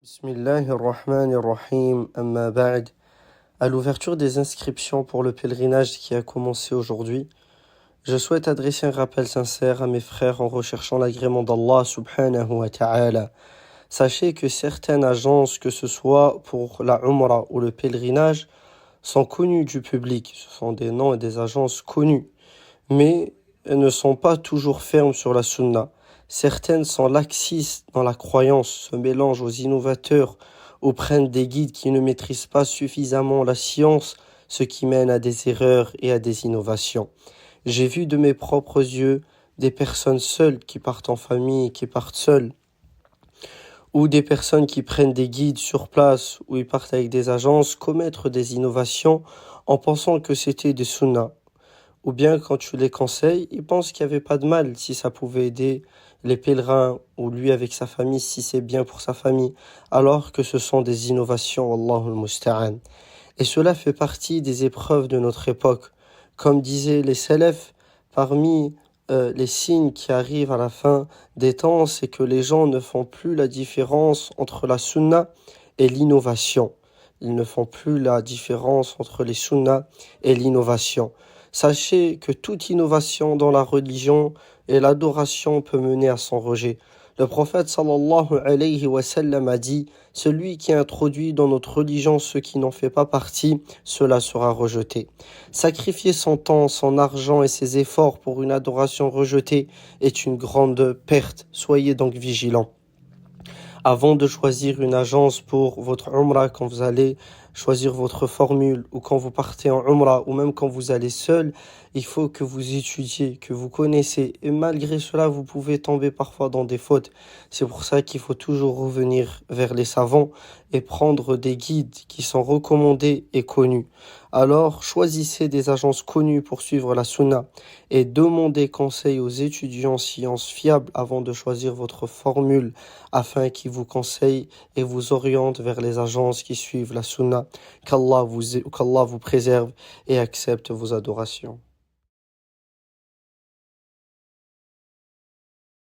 Bismillahirrahmanirrahim, amma ba'd. À l'ouverture des inscriptions pour le pèlerinage qui a commencé aujourd'hui, je souhaite adresser un rappel sincère à mes frères en recherchant l'agrément d'Allah subhanahu wa ta'ala. Sachez que certaines agences, que ce soit pour la Umrah ou le pèlerinage, sont connues du public. Ce sont des noms et des agences connues, mais elles ne sont pas toujours fermes sur la sunna. Certaines sont laxistes dans la croyance, se mélangent aux innovateurs ou prennent des guides qui ne maîtrisent pas suffisamment la science, ce qui mène à des erreurs et à des innovations. J'ai vu de mes propres yeux des personnes seules qui partent en famille, qui partent seules, ou des personnes qui prennent des guides sur place, ou ils partent avec des agences, commettre des innovations en pensant que c'était des sunnas. Ou bien quand tu les conseilles, ils pensent qu'il n'y avait pas de mal si ça pouvait aider les pèlerins ou lui avec sa famille si c'est bien pour sa famille, alors que ce sont des innovations, Wallahu al-musta'an. Et cela fait partie des épreuves de notre époque. Comme disaient les salafs, parmi les signes qui arrivent à la fin des temps, c'est que les gens ne font plus la différence entre la sunna et l'innovation. Ils ne font plus la différence entre les sunnas et l'innovation. Sachez que toute innovation dans la religion et l'adoration peut mener à son rejet. Le prophète sallallahu alayhi wa sallam a dit « Celui qui introduit dans notre religion ce qui n'en fait pas partie, cela sera rejeté. » Sacrifier son temps, son argent et ses efforts pour une adoration rejetée est une grande perte. Soyez donc vigilants. Avant de choisir une agence pour votre Umrah, quand vous allez choisir votre formule ou quand vous partez en Umrah ou même quand vous allez seul, il faut que vous étudiez, que vous connaissez. Et malgré cela, vous pouvez tomber parfois dans des fautes. C'est pour ça qu'il faut toujours revenir vers les savants et prendre des guides qui sont recommandés et connus. Alors, choisissez des agences connues pour suivre la sunna et demandez conseil aux étudiants sciences fiables avant de choisir votre formule afin qu'ils vous conseillent et vous orientent vers les agences qui suivent la sunna. Qu'Allah vous préserve et accepte vos adorations.